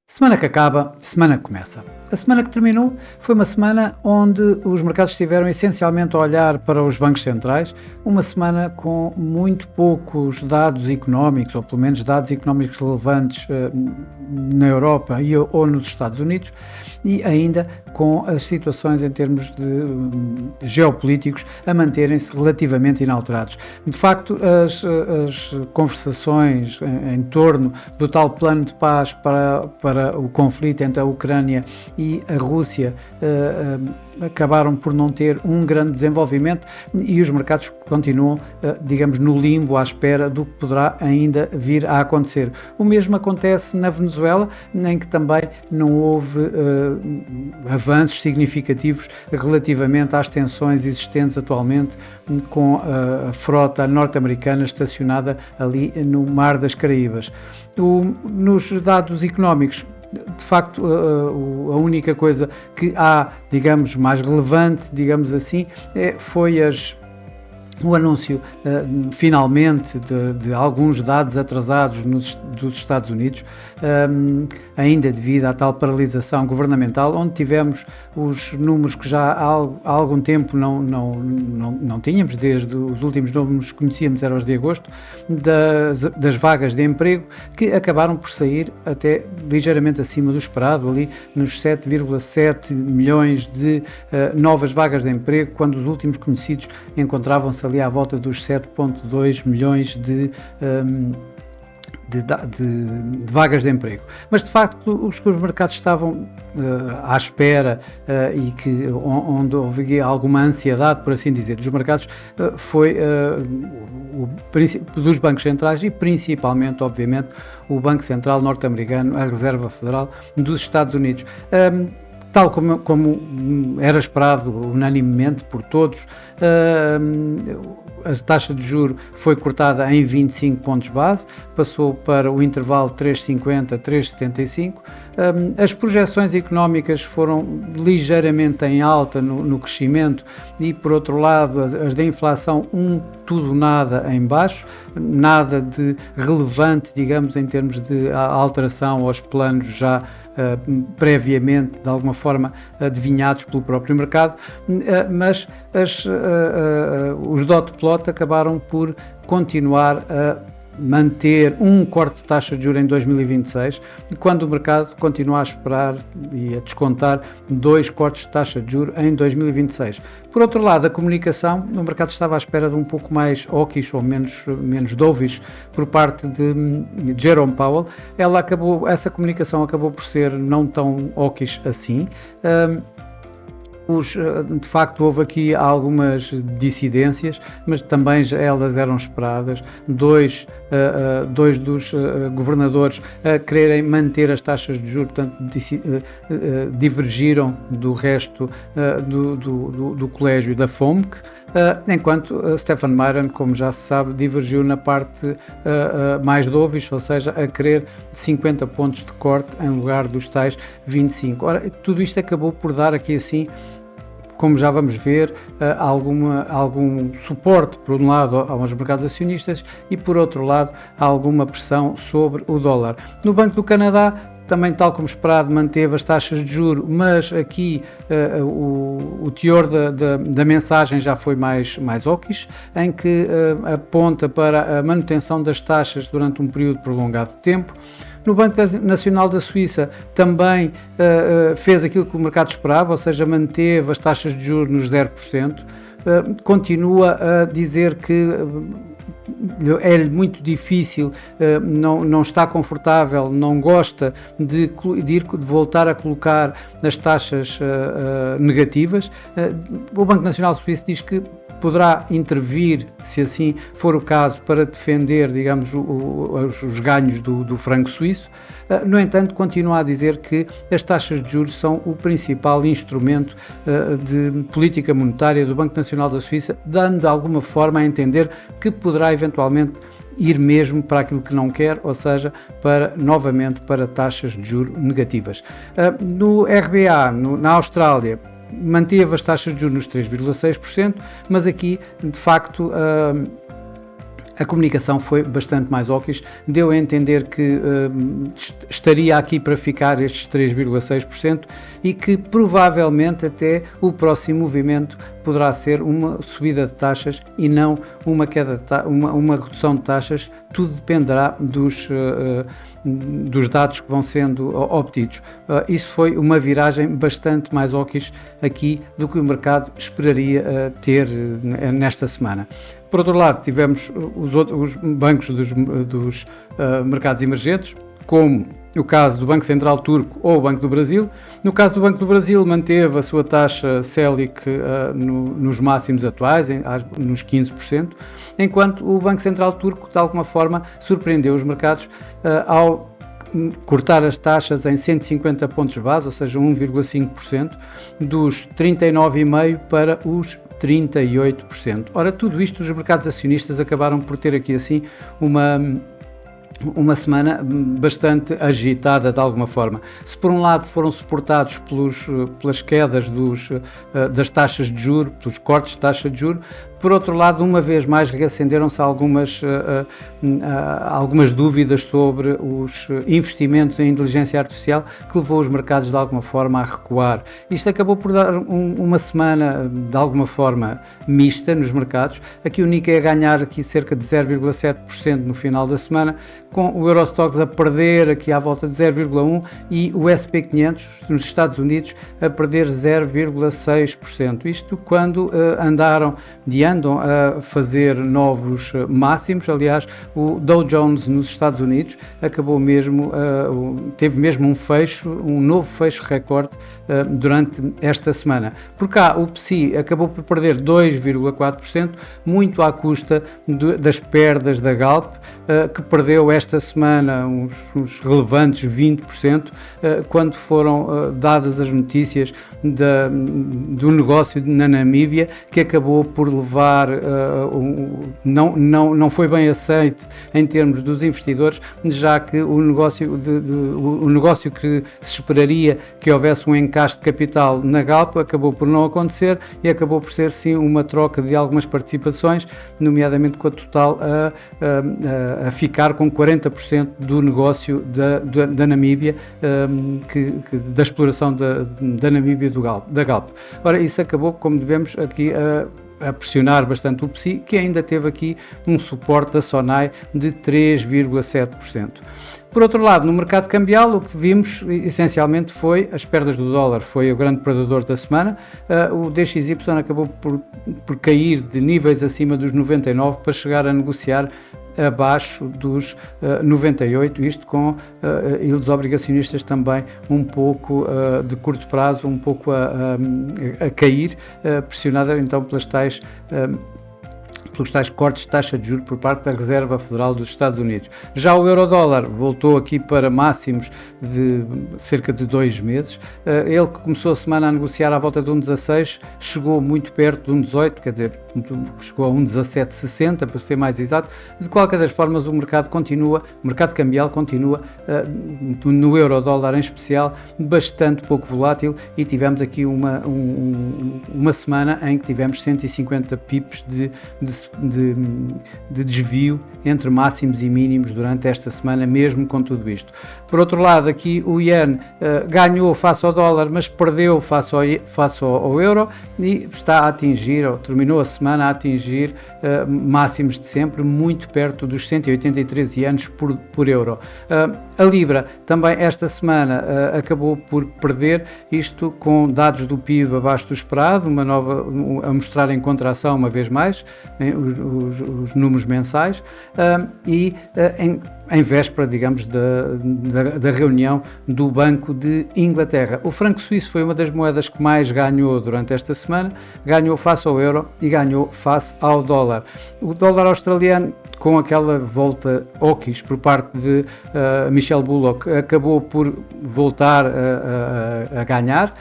Semana que acaba, semana que começa. A semana que terminou foi uma semana onde os mercados estiveram essencialmente a olhar para os bancos centrais, uma semana com muito poucos dados económicos, ou pelo menos dados económicos relevantes na Europa ou nos Estados Unidos, e ainda com as situações em termos de geopolíticos a manterem-se relativamente inalterados. De facto, as conversações em torno do tal plano de paz para o conflito entre a Ucrânia e a Rússia acabaram por não ter um grande desenvolvimento e os mercados continuam, digamos, no limbo à espera do que poderá ainda vir a acontecer. O mesmo acontece na Venezuela, em que também não houve avanços significativos relativamente às tensões existentes atualmente com a frota norte-americana estacionada ali no Mar das Caraíbas. Nos dados económicos, de facto, a única coisa que há, digamos, mais relevante, digamos assim, foi o anúncio, finalmente, de alguns dados atrasados dos Estados Unidos, ainda devido à tal paralisação governamental, onde tivemos os números que já há algum tempo não tínhamos, desde os últimos números que conhecíamos eram os de agosto, das vagas de emprego, que acabaram por sair até ligeiramente acima do esperado, ali nos 7,7 milhões de novas vagas de emprego, quando os últimos conhecidos encontravam-se ali à volta dos 7,2 milhões de vagas de emprego. Mas, de facto, os mercados estavam à espera e onde houve alguma ansiedade, por assim dizer, dos mercados, foi dos bancos centrais e, principalmente, obviamente, o Banco Central norte-americano, a Reserva Federal dos Estados Unidos. Tal como era esperado unanimemente por todos, a taxa de juros foi cortada em 25 pontos base, passou para o intervalo 3,50 a 3,75. As projeções económicas foram ligeiramente em alta no crescimento e, por outro lado, as da inflação tudo nada em baixo, nada de relevante, digamos, em termos de alteração aos planos já previamente, de alguma forma, adivinhados pelo próprio mercado, mas os dot plot acabaram por continuar a manter um corte de taxa de juros em 2026, quando o mercado continua a esperar e a descontar 2 cortes de taxa de juros em 2026. Por outro lado, a comunicação, o mercado estava à espera de um pouco mais hawkish ou menos dovish por parte de Jerome Powell. Essa comunicação acabou por ser não tão hawkish assim. De facto, houve aqui algumas dissidências, mas também elas eram esperadas. Dois dos governadores a quererem manter as taxas de juros, portanto, divergiram do resto do colégio da FOMC, enquanto Stephen Miron, como já se sabe, divergiu na parte mais dovish, ou seja, a querer 50 pontos de corte em lugar dos tais 25. Ora, tudo isto acabou por dar aqui assim, como já vamos ver, algum suporte, por um lado, aos mercados acionistas e, por outro lado, alguma pressão sobre o dólar. No Banco do Canadá, também, tal como esperado, manteve as taxas de juros, mas aqui o teor da mensagem já foi mais hawkish, em que aponta para a manutenção das taxas durante um período prolongado de tempo. No Banco Nacional da Suíça também fez aquilo que o mercado esperava, ou seja, manteve as taxas de juros nos 0%, continua a dizer que é muito difícil, não está confortável, não gosta de voltar a colocar as taxas negativas. O Banco Nacional Suíço diz que poderá intervir, se assim for o caso, para defender, digamos, os ganhos do franco suíço. No entanto, continua a dizer que as taxas de juros são o principal instrumento de política monetária do Banco Nacional da Suíça, dando de alguma forma a entender que poderá eventualmente ir mesmo para aquilo que não quer, ou seja, novamente para taxas de juros negativas. No RBA, na Austrália, manteve as taxas de juros nos 3,6%, mas aqui, de facto, a comunicação foi bastante mais hawkish, deu a entender que estaria aqui para ficar estes 3,6% e que provavelmente até o próximo movimento poderá ser uma subida de taxas e não uma redução de taxas. Tudo dependerá dos dados que vão sendo obtidos. Isso foi uma viragem bastante mais hawkish aqui do que o mercado esperaria ter nesta semana. Por outro lado, tivemos os bancos dos mercados emergentes, como o caso do Banco Central Turco ou o Banco do Brasil. No caso do Banco do Brasil, manteve a sua taxa Selic nos máximos atuais, nos 15%, enquanto o Banco Central Turco, de alguma forma, surpreendeu os mercados ao cortar as taxas em 150 pontos base, ou seja, 1,5%, dos 39,5% para os 38%. Ora, tudo isto, os mercados acionistas acabaram por ter aqui assim uma semana bastante agitada de alguma forma. Se por um lado foram suportados pelas quedas das taxas de juros, pelos cortes de taxa de juros, por outro lado, uma vez mais reacenderam-se algumas dúvidas sobre os investimentos em inteligência artificial, que levou os mercados de alguma forma a recuar. Isto acabou por dar uma semana de alguma forma mista nos mercados. Aqui o Nikkei a ganhar aqui cerca de 0,7% no final da semana, com o Eurostoxx a perder aqui à volta de 0,1% e o S&P 500 nos Estados Unidos a perder 0,6%. Isto quando andam a fazer novos máximos. Aliás, o Dow Jones nos Estados Unidos acabou mesmo, teve mesmo um novo fecho recorde durante esta semana. Por cá, o PSI acabou por perder 2,4%, muito à custa das perdas da Galp, que perdeu esta semana uns relevantes 20%, quando foram dadas as notícias do negócio na Namíbia, que acabou por levar não foi bem aceito em termos dos investidores, já que o negócio que se esperaria que houvesse um encaixe de capital na Galp acabou por não acontecer e acabou por ser sim uma troca de algumas participações, nomeadamente com a Total a ficar com 40% do negócio da Namíbia, da exploração da Namíbia da Galp. Ora, isso acabou, como devemos aqui, a pressionar bastante o PSI, que ainda teve aqui um suporte da Sonai de 3,7%. Por outro lado, no mercado cambial, o que vimos essencialmente foi as perdas do dólar, foi o grande predador da semana. O DXY acabou por cair de níveis acima dos 99 para chegar a negociar abaixo dos 98, isto com yields obrigacionistas também um pouco de curto prazo, um pouco a cair, pressionada então pelos tais cortes de taxa de juros por parte da Reserva Federal dos Estados Unidos. Já o euro-dólar voltou aqui para máximos de cerca de 2 meses. Ele que começou a semana a negociar à volta de 1,16, chegou muito perto de 1,18, quer dizer, chegou a 1,1760 para ser mais exato. De qualquer das formas, o mercado cambial continua, no euro-dólar em especial, bastante pouco volátil, e tivemos aqui uma semana em que tivemos 150 pips de desvio entre máximos e mínimos durante esta semana, mesmo com tudo isto. Por outro lado, aqui o Yen ganhou face ao dólar, mas perdeu face ao euro, e está a atingir, ou terminou a semana a atingir máximos de sempre, muito perto dos 183 ienes por euro. A Libra também esta semana acabou por perder, isto com dados do PIB abaixo do esperado, a mostrar em contração uma vez mais, os números mensais, e em véspera, digamos, da reunião do Banco de Inglaterra. O franco suíço foi uma das moedas que mais ganhou durante esta semana, ganhou face ao euro e ganhou face ao dólar. O dólar australiano com aquela volta hawkish por parte de Michel Bullock, acabou por voltar a ganhar.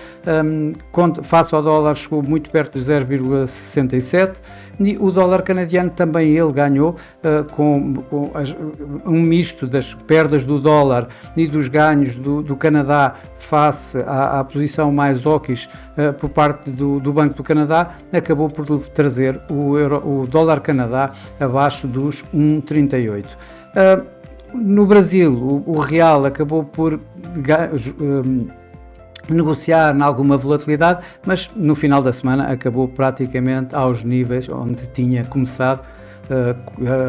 Face ao dólar chegou muito perto de 0,67 e o dólar canadiano também ele ganhou com um misto das perdas do dólar e dos ganhos do Canadá face à posição mais hawkish por parte do Banco do Canadá, acabou por trazer o dólar Canadá abaixo dos 1,38. No Brasil, o real acabou por negociar em alguma volatilidade, mas no final da semana acabou praticamente aos níveis onde tinha começado,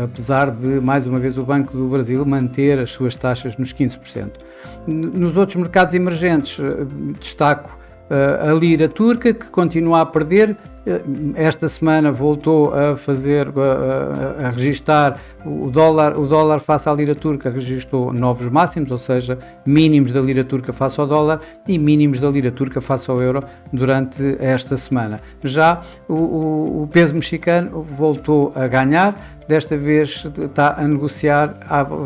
apesar de, mais uma vez, o Banco do Brasil manter as suas taxas nos 15%. Nos outros mercados emergentes, destaco a lira turca, que continua a perder. Esta semana voltou a registar o dólar face à lira turca, registrou novos máximos, ou seja, mínimos da lira turca face ao dólar e mínimos da lira turca face ao euro durante esta semana. Já o peso mexicano voltou a ganhar, desta vez está a negociar,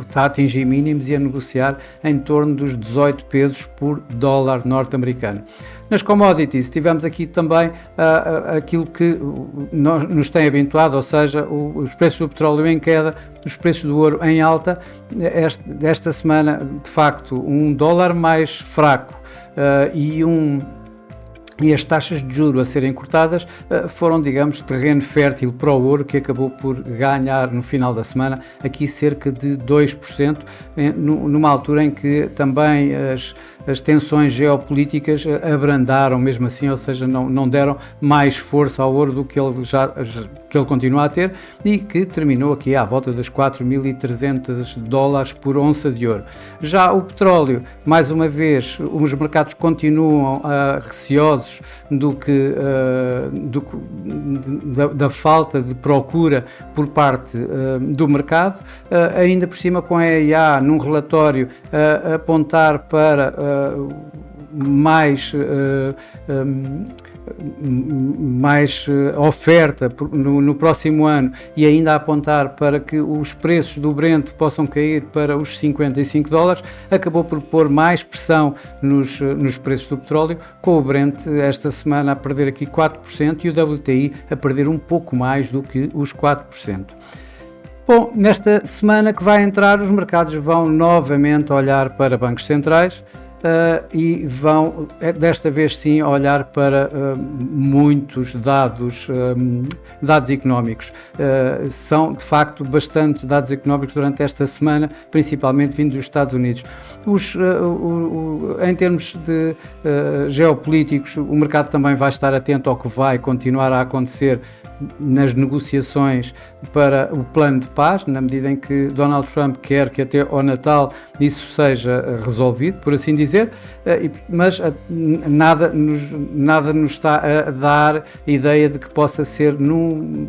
está a atingir mínimos e a negociar em torno dos 18 pesos por dólar norte-americano. Nas commodities, tivemos aqui também aquilo que nos tem habituado, ou seja, os preços do petróleo em queda, os preços do ouro em alta. Esta semana, de facto, um dólar mais fraco e as taxas de juros a serem cortadas foram, digamos, terreno fértil para o ouro, que acabou por ganhar no final da semana aqui cerca de 2%, numa altura em que também as tensões geopolíticas abrandaram mesmo assim, ou seja, não deram mais força ao ouro do que ele continua a ter, e que terminou aqui à volta dos 4.300 dólares por onça de ouro. Já o petróleo, mais uma vez, os mercados continuam receosos da falta de procura por parte do mercado, ainda por cima com a EIA num relatório apontar para mais oferta no próximo ano e ainda a apontar para que os preços do Brent possam cair para os 55 dólares, acabou por pôr mais pressão nos preços do petróleo, com o Brent esta semana a perder aqui 4% e o WTI a perder um pouco mais do que os 4%. Bom, nesta semana que vai entrar, os mercados vão novamente olhar para bancos centrais, e vão, desta vez sim, olhar para muitos dados económicos. São, de facto, bastante dados económicos durante esta semana, principalmente vindo dos Estados Unidos. Em termos de geopolíticos, o mercado também vai estar atento ao que vai continuar a acontecer nas negociações para o plano de paz, na medida em que Donald Trump quer que até ao Natal isso seja resolvido, por assim dizer, mas nada nos está a dar ideia de que possa ser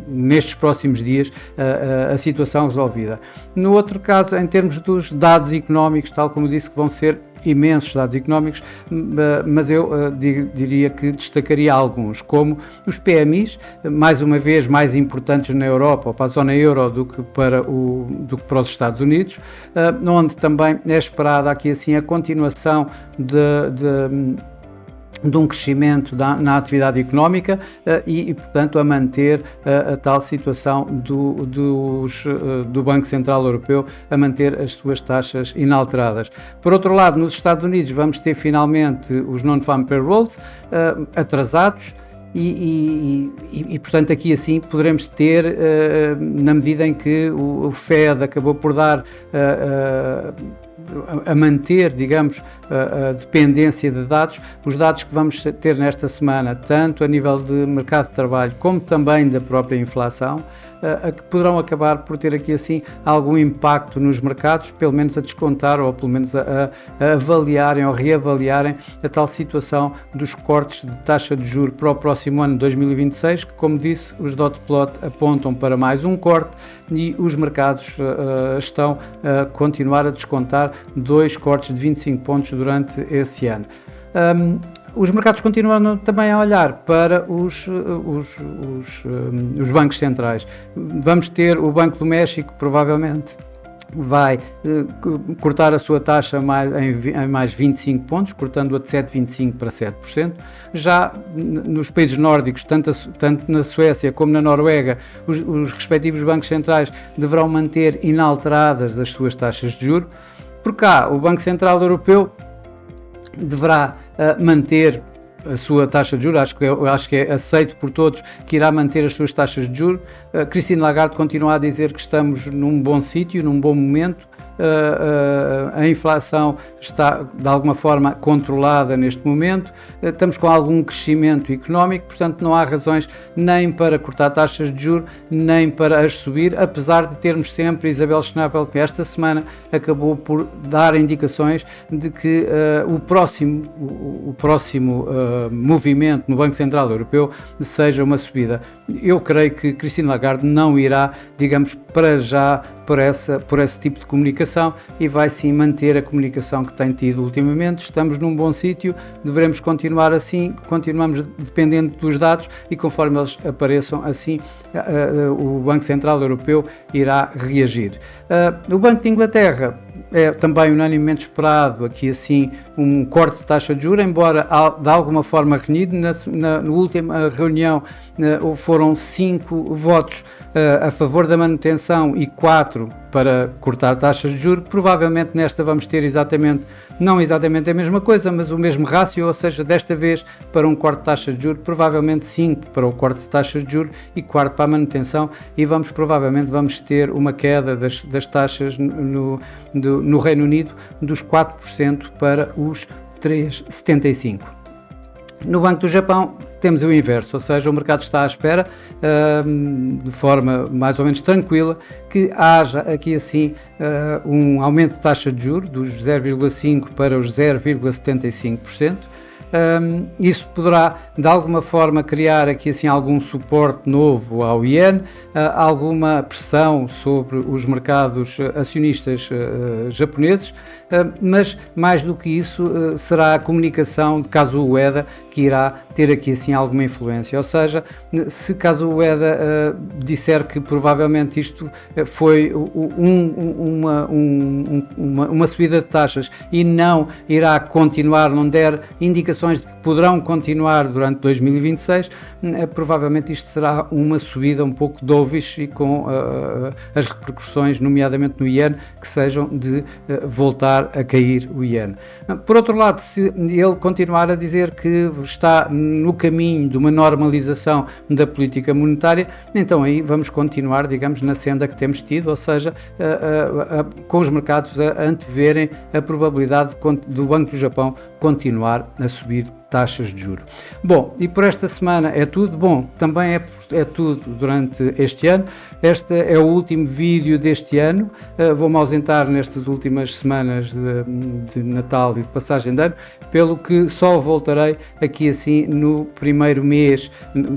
nestes próximos dias a situação resolvida. No outro caso, em termos dos dados económicos, tal como disse, que vão ser imensos dados económicos, mas eu diria que destacaria alguns, como os PMIs, mais uma vez mais importantes na Europa ou para a zona euro do que para os Estados Unidos, onde também é esperada aqui assim a continuação de um crescimento na atividade económica e, portanto, a manter a tal situação do Banco Central Europeu, a manter as suas taxas inalteradas. Por outro lado, nos Estados Unidos vamos ter finalmente os non-farm payrolls atrasados, e, portanto, aqui assim poderemos ter, na medida em que o Fed acabou por dar a manter, digamos, a dependência de dados, os dados que vamos ter nesta semana, tanto a nível de mercado de trabalho como também da própria inflação, que poderão acabar por ter aqui assim algum impacto nos mercados, pelo menos a descontar ou pelo menos a avaliarem ou reavaliarem a tal situação dos cortes de taxa de juros para o próximo ano 2026, que, como disse, os dot plot apontam para mais um corte e os mercados estão a continuar a descontar 2 cortes de 25 pontos durante esse ano. Os mercados continuam também a olhar para os bancos centrais. Vamos ter o Banco do México, provavelmente, vai cortar a sua taxa em mais 25 pontos, cortando-a de 7,25% para 7%. Já nos países nórdicos, tanto na Suécia como na Noruega, os respectivos bancos centrais deverão manter inalteradas as suas taxas de juros. Por cá, o Banco Central Europeu deverá manter a sua taxa de juros, acho que é aceito por todos que irá manter as suas taxas de juros. Christine Lagarde continua a dizer que estamos num bom sítio, num bom momento. A inflação está de alguma forma controlada neste momento, estamos com algum crescimento económico, portanto não há razões nem para cortar taxas de juros, nem para as subir, apesar de termos sempre Isabel Schnabel, que esta semana acabou por dar indicações de que o próximo movimento no Banco Central Europeu seja uma subida. Eu creio que Christine Lagarde não irá, digamos, para já por esse tipo de comunicação e vai sim manter a comunicação que tem tido ultimamente. Estamos num bom sítio, devemos continuar assim, continuamos dependendo dos dados e conforme eles apareçam assim, o Banco Central Europeu irá reagir. O Banco de Inglaterra é também unanimemente esperado aqui assim um corte de taxa de juros, embora de alguma forma renhido. Na última reunião foram 5 votos a favor da manutenção e 4 para cortar taxas de juros. Provavelmente nesta vamos ter não exatamente a mesma coisa, mas o mesmo rácio, ou seja, desta vez para um corte de taxa de juros, provavelmente 5 para o corte de taxas de juros e 4 para a manutenção, e provavelmente vamos ter uma queda das taxas no Reino Unido dos 4% para os 3,75%. No Banco do Japão temos o inverso, ou seja, o mercado está à espera, de forma mais ou menos tranquila, que haja aqui assim um aumento de taxa de juros dos 0,5% para os 0,75%. Isso poderá de alguma forma criar aqui assim algum suporte novo ao iene, alguma pressão sobre os mercados acionistas japoneses, mas mais do que isso será a comunicação de Kazuo Ueda que irá ter aqui assim alguma influência, ou seja, se Kazuo Ueda disser que provavelmente isto foi uma subida de taxas e não irá continuar, não der indicações de que poderão continuar durante 2026, provavelmente isto será uma subida um pouco dovish e com as repercussões, nomeadamente no iene, que sejam de voltar a cair o iene. Por outro lado, se ele continuar a dizer que está no caminho de uma normalização da política monetária, então aí vamos continuar, digamos, na senda que temos tido, ou seja, com os mercados a anteverem a probabilidade do Banco do Japão continuar a subir taxas de juros. Bom, e por esta semana é tudo. Bom, também é tudo durante este ano. Este é o último vídeo deste ano. Vou-me ausentar nestas últimas semanas de Natal e de passagem de ano, pelo que só voltarei aqui assim no primeiro mês,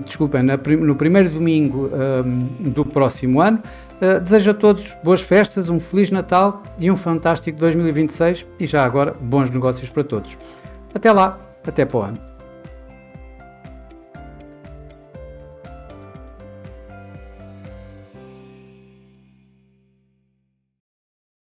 desculpem, no primeiro domingo do próximo ano. Desejo a todos boas festas, um Feliz Natal e um fantástico 2026 e já agora bons negócios para todos. Até lá, até para o ano.